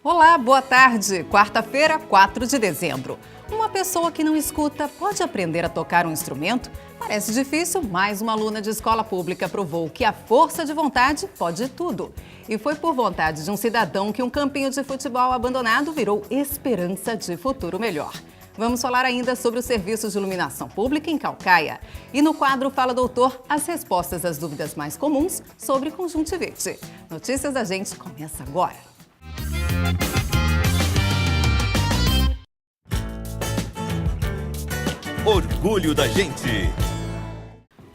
Olá, boa tarde. Quarta-feira, 4 de dezembro. Uma pessoa que não escuta pode aprender a tocar um instrumento? Parece difícil, mas uma aluna de escola pública provou que a força de vontade pode tudo. E foi por vontade de um cidadão que um campinho de futebol abandonado virou esperança de futuro melhor. Vamos falar ainda sobre os serviços de iluminação pública em Caucaia. E no quadro Fala Doutor, as respostas às dúvidas mais comuns sobre conjuntivite. Notícias da Gente começa agora. Orgulho da Gente.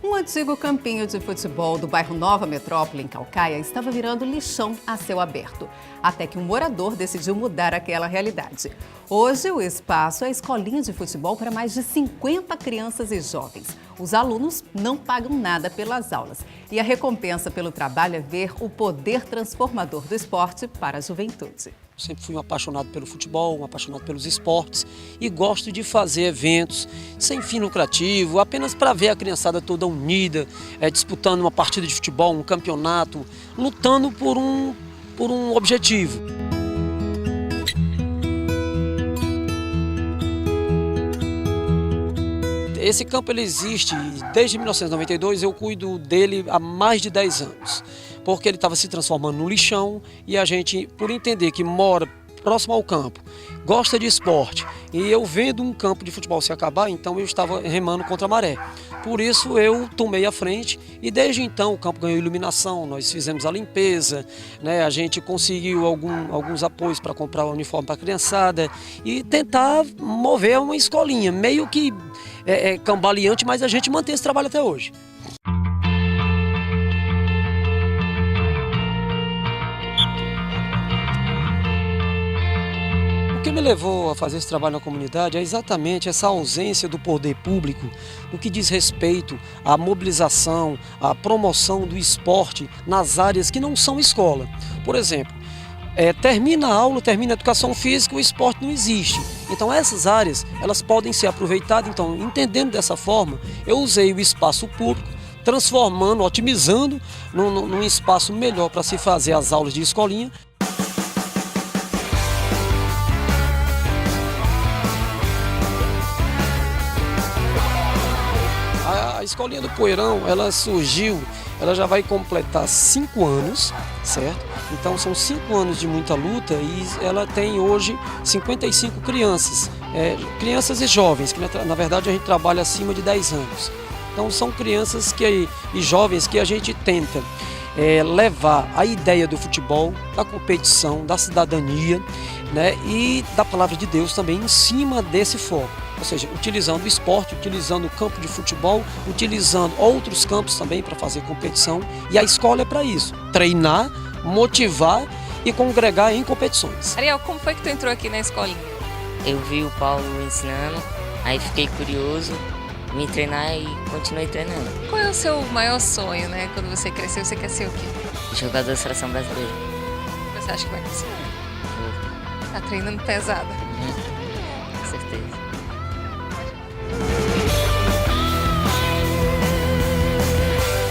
Um antigo campinho de futebol do bairro Nova Metrópole, em Caucaia, estava virando lixão a céu aberto, até que um morador decidiu mudar aquela realidade. Hoje, o espaço é a escolinha de futebol para mais de 50 crianças e jovens. Os alunos não pagam nada pelas aulas e a recompensa pelo trabalho é ver o poder transformador do esporte para a juventude. Sempre fui um apaixonado pelo futebol, um apaixonado pelos esportes e gosto de fazer eventos sem fim lucrativo, apenas para ver a criançada toda unida, disputando uma partida de futebol, um campeonato, lutando por um objetivo. Esse campo ele existe desde 1992, eu cuido dele há mais de 10 anos. Porque ele estava se transformando num lixão e a gente, por entender que mora próximo ao campo, gosta de esporte e eu vendo um campo de futebol se acabar, então eu estava remando contra a maré. Por isso eu tomei a frente e desde então o campo ganhou iluminação, nós fizemos a limpeza, né? A gente conseguiu alguns apoios para comprar o uniforme para a criançada e tentar mover uma escolinha, meio que cambaleante, mas a gente mantém esse trabalho até hoje. O que me levou a fazer esse trabalho na comunidade é exatamente essa ausência do poder público no que diz respeito à mobilização, à promoção do esporte nas áreas que não são escola. Por exemplo, termina a aula, termina a educação física, o esporte não existe. Então essas áreas elas podem ser aproveitadas. Então, entendendo dessa forma, eu usei o espaço público, transformando, otimizando num espaço melhor para se fazer as aulas de escolinha. A escolinha do Poeirão, ela surgiu, ela já vai completar 5 anos, certo? Então são 5 anos de muita luta e ela tem hoje 55 crianças, crianças e jovens, que na verdade a gente trabalha acima de 10 anos. Então são crianças e jovens que a gente tenta levar a ideia do futebol, da competição, da cidadania, né? E da palavra de Deus também em cima desse foco. Ou seja, utilizando o esporte, utilizando o campo de futebol, utilizando outros campos também para fazer competição. E a escola é para isso, treinar, motivar e congregar em competições. Ariel, como foi que tu entrou aqui na escolinha? Eu vi o Paulo ensinando, aí fiquei curioso, me treinar e continuei treinando. Qual é o seu maior sonho, né? Quando você crescer, você quer ser o quê? Jogador da seleção brasileira. Você acha que vai conseguir? Tá treinando pesado. Com certeza.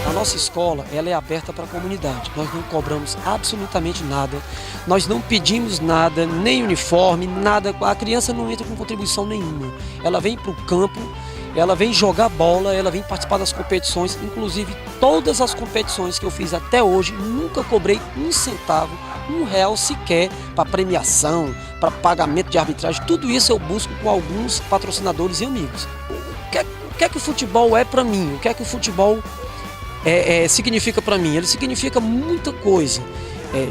A nossa escola ela é aberta para a comunidade, nós não cobramos absolutamente nada, nós não pedimos nada, nem uniforme, nada, a criança não entra com contribuição nenhuma, ela vem para o campo, ela vem jogar bola, ela vem participar das competições, inclusive todas as competições que eu fiz até hoje, nunca cobrei um centavo, R$1 sequer para premiação, para pagamento de arbitragem, tudo isso eu busco com alguns patrocinadores e amigos. O que é que o futebol é para mim? O que é que o futebol significa para mim? Ele significa muita coisa.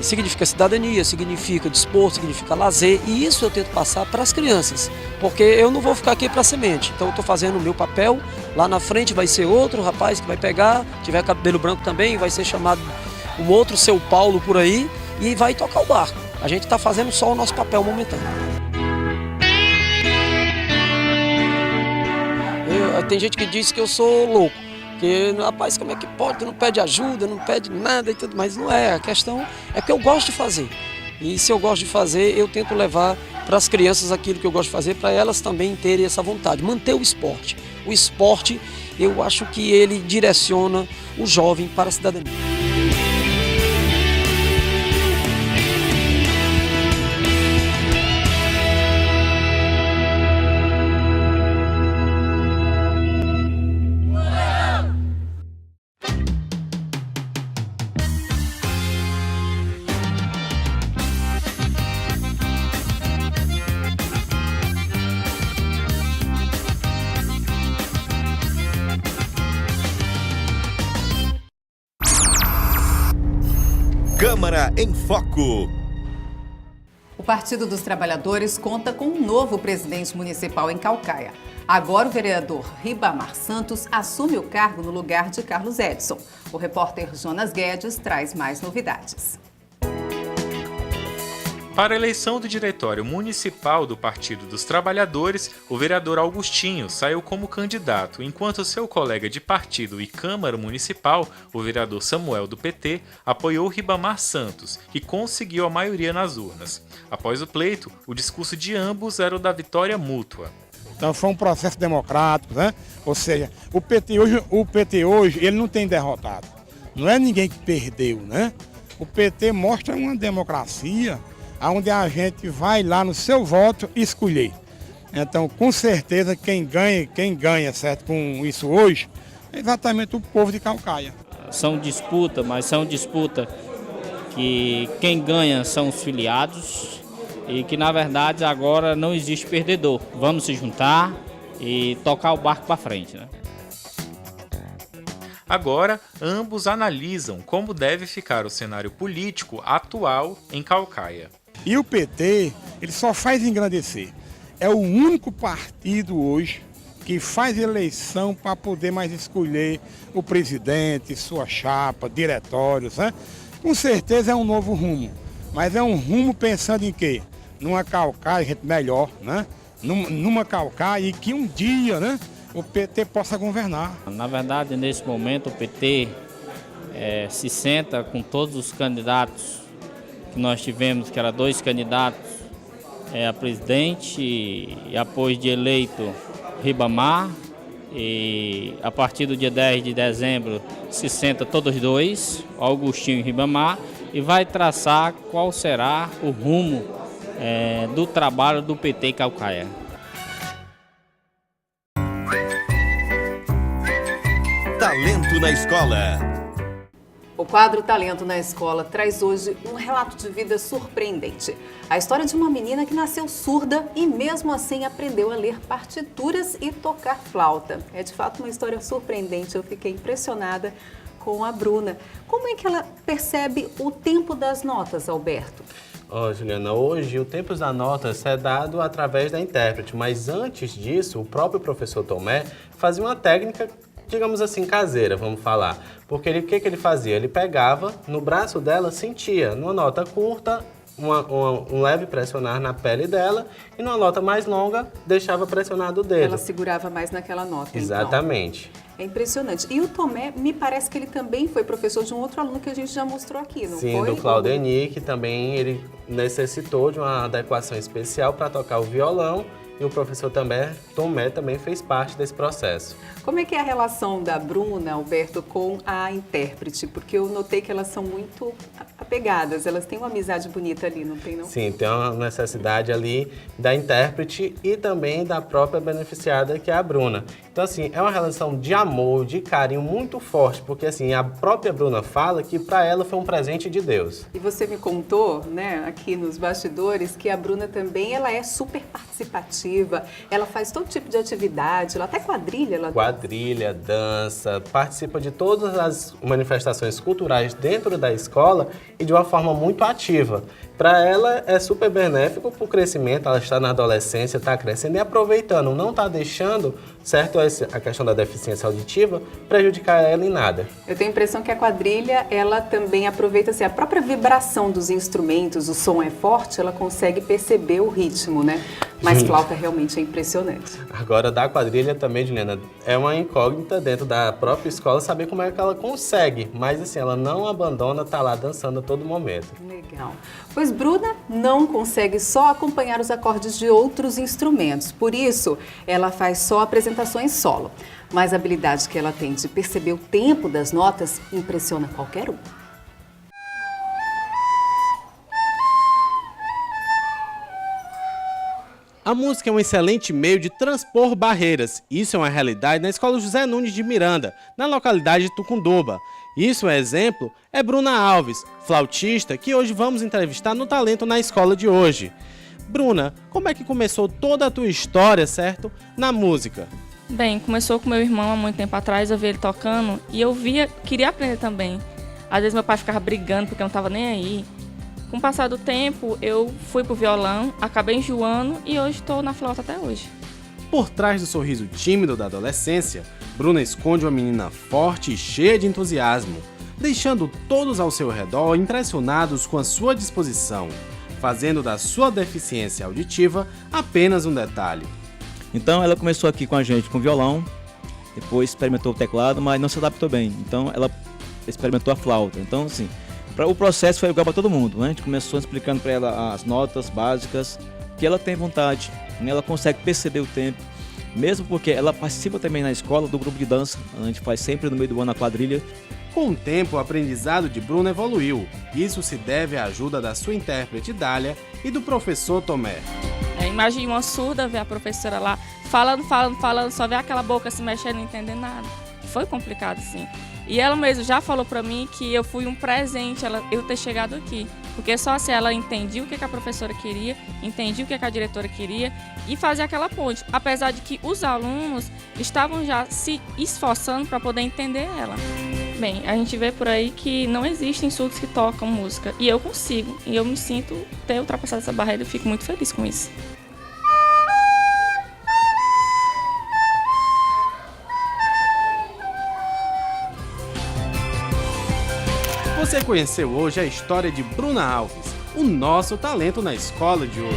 Significa cidadania, significa desporto, significa lazer, e isso eu tento passar para as crianças, porque eu não vou ficar aqui para semente, então eu estou fazendo o meu papel, lá na frente vai ser outro rapaz que vai pegar, tiver cabelo branco também, vai ser chamado um outro seu Paulo por aí, e vai tocar o barco. A gente está fazendo só o nosso papel momentâneo. Tem gente que diz que eu sou louco, que rapaz, como é que pode? Tu não pede ajuda, não pede nada e tudo, mas não é. A questão é que eu gosto de fazer. E se eu gosto de fazer, eu tento levar para as crianças aquilo que eu gosto de fazer, para elas também terem essa vontade, manter o esporte. O esporte, eu acho que ele direciona o jovem para a cidadania. Câmara em Foco. O Partido dos Trabalhadores conta com um novo presidente municipal em Caucaia. Agora o vereador Ribamar Santos assume o cargo no lugar de Carlos Edson. O repórter Jonas Guedes traz mais novidades. Para a eleição do Diretório Municipal do Partido dos Trabalhadores, o vereador Augustinho saiu como candidato, enquanto seu colega de partido e Câmara Municipal, o vereador Samuel do PT, apoiou Ribamar Santos, que conseguiu a maioria nas urnas. Após o pleito, o discurso de ambos era o da vitória mútua. Então foi um processo democrático, né? Ou seja, o PT hoje ele não tem derrotado. Não é ninguém que perdeu, né? O PT mostra uma democracia onde a gente vai lá no seu voto escolher. Então, com certeza, quem ganha, certo, com isso hoje, é exatamente o povo de Caucaia. São disputa, mas são disputa que quem ganha são os filiados e que, na verdade, agora não existe perdedor. Vamos se juntar e tocar o barco para frente, né? Agora, ambos analisam como deve ficar o cenário político atual em Caucaia. E o PT, ele só faz engrandecer. É o único partido hoje que faz eleição para poder mais escolher o presidente, sua chapa, diretórios, né? Com certeza é um novo rumo, mas é um rumo pensando em quê? Numa Caucaia, gente, melhor, né? Numa Caucaia e que um dia, né, o PT possa governar. Na verdade, nesse momento, o PT se senta com todos os candidatos que nós tivemos, que eram 2 candidatos a presidente e apoio de eleito Ribamar. E a partir do dia 10 de dezembro se senta todos os 2, Augustinho e Ribamar, e vai traçar qual será o rumo do trabalho do PT Caucaia. Talento na Escola. O quadro Talento na Escola traz hoje um relato de vida surpreendente. A história de uma menina que nasceu surda e mesmo assim aprendeu a ler partituras e tocar flauta. É de fato uma história surpreendente, eu fiquei impressionada com a Bruna. Como é que ela percebe o tempo das notas, Alberto? Juliana, hoje o tempo das notas é dado através da intérprete, mas antes disso o próprio professor Tomé fazia uma técnica, digamos assim, caseira, vamos falar. Porque o que ele fazia? Ele pegava, no braço dela, sentia, numa nota curta, um leve pressionar na pele dela e numa nota mais longa, deixava pressionado o dedo. Ela segurava mais naquela nota, exatamente. Então. É impressionante. E o Tomé, me parece que ele também foi professor de um outro aluno que a gente já mostrou aqui, não foi? Sim, do Claudeni, que também ele necessitou de uma adequação especial para tocar o violão. E o professor Tomé também fez parte desse processo. Como é que é a relação da Bruna, Alberto, com a intérprete? Porque eu notei que elas são muito apegadas, elas têm uma amizade bonita ali, não tem não? Sim, tem uma necessidade ali da intérprete e também da própria beneficiada, que é a Bruna. Então, assim, é uma relação de amor, de carinho muito forte, porque, assim, a própria Bruna fala que para ela foi um presente de Deus. E você me contou, né, aqui nos bastidores, que a Bruna também, ela é super participativa, ela faz todo tipo de atividade, ela até quadrilha. Quadrilha, dança, participa de todas as manifestações culturais dentro da escola e de uma forma muito ativa. Para ela é super benéfico para o crescimento, ela está na adolescência, está crescendo e aproveitando, não está deixando, certo, a questão da deficiência auditiva prejudicar ela em nada. Eu tenho a impressão que a quadrilha, ela também aproveita assim, a própria vibração dos instrumentos, o som é forte, ela consegue perceber o ritmo, né? Mas flauta realmente é impressionante. Agora, da quadrilha também, Juliana, é uma incógnita dentro da própria escola saber como é que ela consegue, mas assim, ela não abandona, tá lá dançando a todo momento. Legal. Pois Bruna não consegue só acompanhar os acordes de outros instrumentos, por isso ela faz só apresentações solo. Mas a habilidade que ela tem de perceber o tempo das notas impressiona qualquer um. A música é um excelente meio de transpor barreiras. Isso é uma realidade na Escola José Nunes de Miranda, na localidade de Tucunduba. Isso é exemplo é Bruna Alves, flautista, que hoje vamos entrevistar no Talento na Escola de hoje. Bruna, como é que começou toda a tua história, certo, na música? Bem, começou com meu irmão há muito tempo atrás, eu vi ele tocando e eu queria aprender também. Às vezes meu pai ficava brigando porque eu não estava nem aí. Com o passar do tempo, eu fui pro violão, acabei enjoando e hoje estou na flauta até hoje. Por trás do sorriso tímido da adolescência, Bruna esconde uma menina forte e cheia de entusiasmo, deixando todos ao seu redor impressionados com a sua disposição, fazendo da sua deficiência auditiva apenas um detalhe. Então ela começou aqui com a gente com violão, depois experimentou o teclado, mas não se adaptou bem, então ela experimentou a flauta. Então, assim, o processo foi igual para todo mundo, né? A gente começou explicando para ela as notas básicas, que ela tem vontade, né? Ela consegue perceber o tempo, mesmo porque ela participa também na escola do grupo de dança, a gente faz sempre no meio do ano a quadrilha. Com o tempo, o aprendizado de Bruna evoluiu. Isso se deve à ajuda da sua intérprete Dália e do professor Tomé. Imagine uma surda ver a professora lá falando, só ver aquela boca se mexendo e não entender nada. Foi complicado, sim. E ela mesma já falou pra mim que eu fui um presente eu ter chegado aqui. Porque só assim ela entendia o que a professora queria, entendia o que a diretora queria e fazia aquela ponte. Apesar de que os alunos estavam já se esforçando para poder entender ela. Bem, a gente vê por aí que não existem surdos que tocam música. E eu consigo. E eu me sinto ter ultrapassado essa barreira e fico muito feliz com isso. Você conheceu hoje a história de Bruna Alves, o nosso talento na escola de hoje.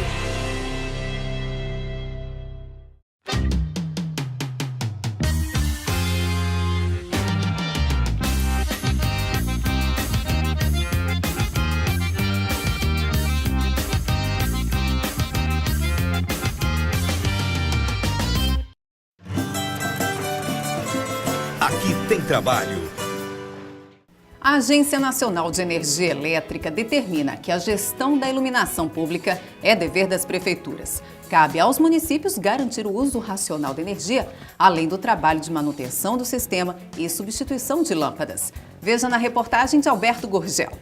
Aqui tem trabalho. A Agência Nacional de Energia Elétrica determina que a gestão da iluminação pública é dever das prefeituras. Cabe aos municípios garantir o uso racional da energia, além do trabalho de manutenção do sistema e substituição de lâmpadas. Veja na reportagem de Alberto Gurgel.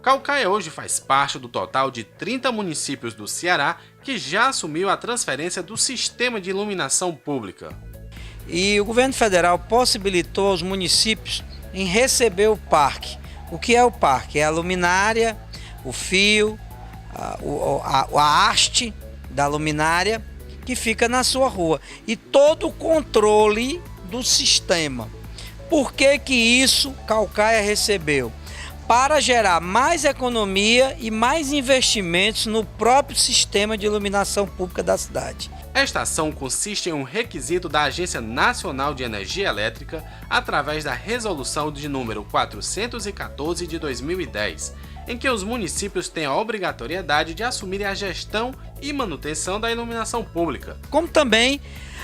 Caucaia hoje faz parte do total de 30 municípios do Ceará que já assumiu a transferência do sistema de iluminação pública. E o governo federal possibilitou aos municípios em receber o parque. O que é o parque? É a luminária, o fio, a haste da luminária que fica na sua rua e todo o controle do sistema. Por que isso Caucaia recebeu? Para gerar mais economia e mais investimentos no próprio sistema de iluminação pública da cidade. Esta ação consiste em um requisito da Agência Nacional de Energia Elétrica através da Resolução de número 414 de 2010, em que os municípios têm a obrigatoriedade de assumirem a gestão e manutenção da iluminação pública. Como também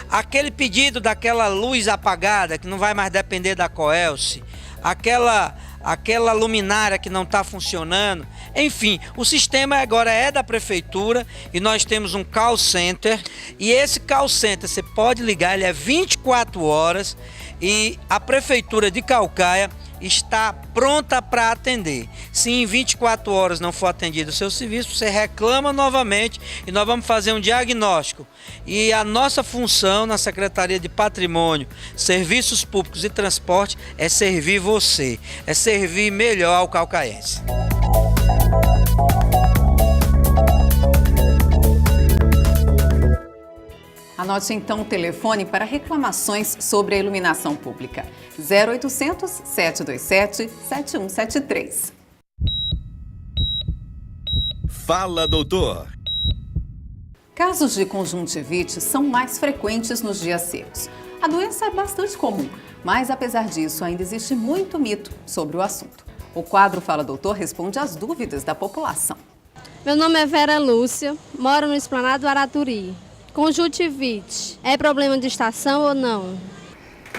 aquele pedido daquela luz apagada que não vai mais depender da Coelce, aquela luminária que não está funcionando. Enfim, o sistema agora é da prefeitura e nós temos um call center. E esse call center você pode ligar, ele é 24 horas e a prefeitura de Caucaia está pronta para atender. Se em 24 horas não for atendido o seu serviço, você reclama novamente e nós vamos fazer um diagnóstico. E a nossa função na Secretaria de Patrimônio, Serviços Públicos e Transporte é servir você, é servir melhor ao caucaense. Anote então o telefone para reclamações sobre a iluminação pública. 0800 727 7173. Fala, doutor. Casos de conjuntivite são mais frequentes nos dias secos. A doença é bastante comum, mas apesar disso ainda existe muito mito sobre o assunto. O quadro Fala Doutor responde às dúvidas da população. Meu nome é Vera Lúcia, moro no Esplanado Araturi. Conjuntivite é problema de estação ou não?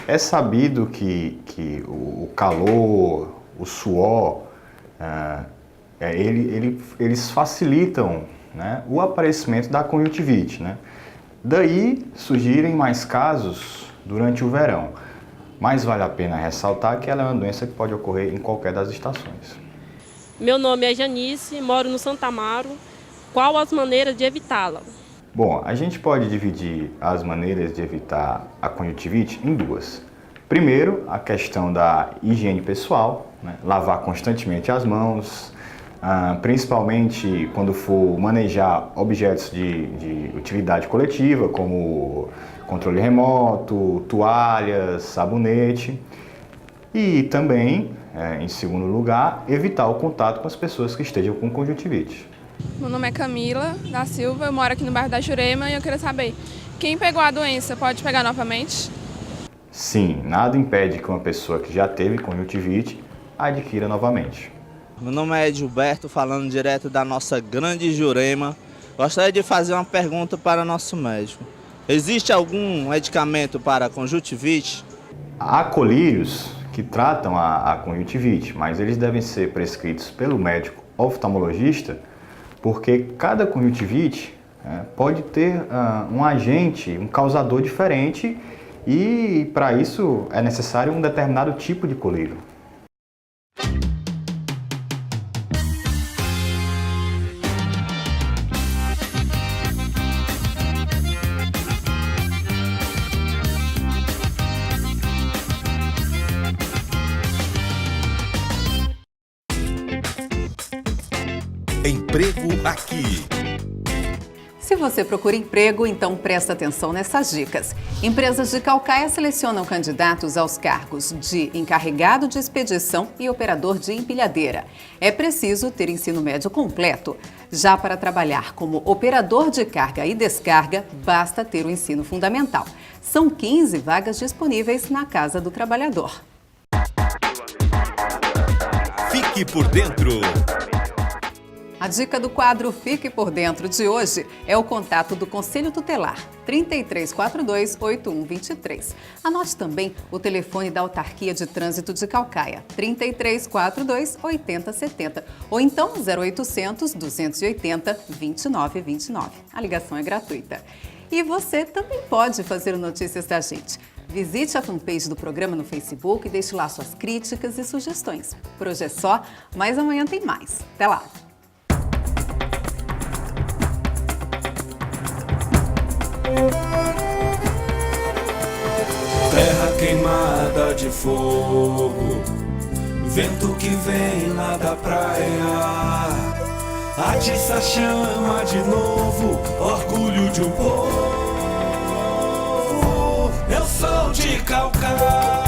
É sabido que o calor, o suor, eles facilitam, né, o aparecimento da conjuntivite, né? Daí surgirem mais casos durante o verão. Mas vale a pena ressaltar que ela é uma doença que pode ocorrer em qualquer das estações. Meu nome é Janice, moro no Santa Amaro. Qual as maneiras de evitá-la? Bom, a gente pode dividir as maneiras de evitar a conjuntivite em duas. Primeiro, a questão da higiene pessoal, né? Lavar constantemente as mãos, principalmente quando for manejar objetos de utilidade coletiva, como controle remoto, toalhas, sabonete. E também, em segundo lugar, evitar o contato com as pessoas que estejam com conjuntivite. Meu nome é Camila da Silva, eu moro aqui no bairro da Jurema e eu queria saber, quem pegou a doença pode pegar novamente? Sim, nada impede que uma pessoa que já teve conjuntivite adquira novamente. Meu nome é Gilberto, falando direto da nossa grande Jurema. Gostaria de fazer uma pergunta para nosso médico. Existe algum medicamento para a conjuntivite? Há colírios que tratam a conjuntivite, mas eles devem ser prescritos pelo médico oftalmologista, porque cada conjuntivite pode ter um agente, um causador diferente, e para isso é necessário um determinado tipo de colírio. Emprego Aqui. Se você procura emprego, então presta atenção nessas dicas. Empresas de Caucaia selecionam candidatos aos cargos de encarregado de expedição e operador de empilhadeira. É preciso ter ensino médio completo. Já para trabalhar como operador de carga e descarga, basta ter o ensino fundamental. São 15 vagas disponíveis na Casa do Trabalhador. Fique por dentro. A dica do quadro Fique por Dentro de hoje é o contato do Conselho Tutelar, 3342-8123. Anote também o telefone da Autarquia de Trânsito de Caucaia, 3342-8070, ou então 0800-280-2929. A ligação é gratuita. E você também pode fazer o Notícias da Gente. Visite a fanpage do programa no Facebook e deixe lá suas críticas e sugestões. Por hoje é só, mas amanhã tem mais. Até lá! Terra queimada de fogo, vento que vem lá da praia, atiça a chama de novo, orgulho de um povo. Eu sou de Caucaia.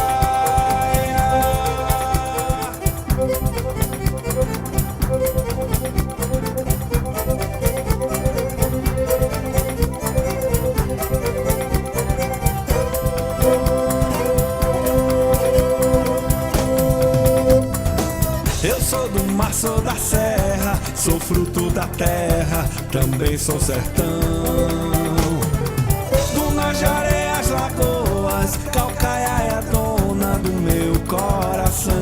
Eu sou do mar, sou da serra, sou fruto da terra, também sou sertão. Dunas de areias, lagoas, Caucaia é a dona do meu coração.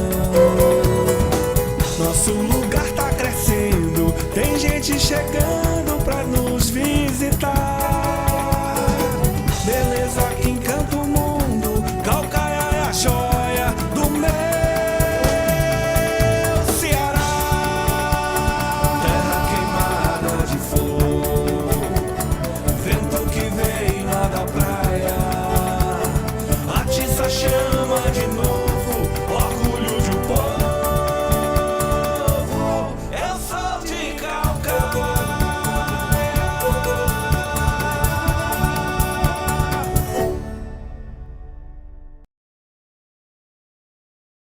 Nosso lugar tá crescendo, tem gente chegando.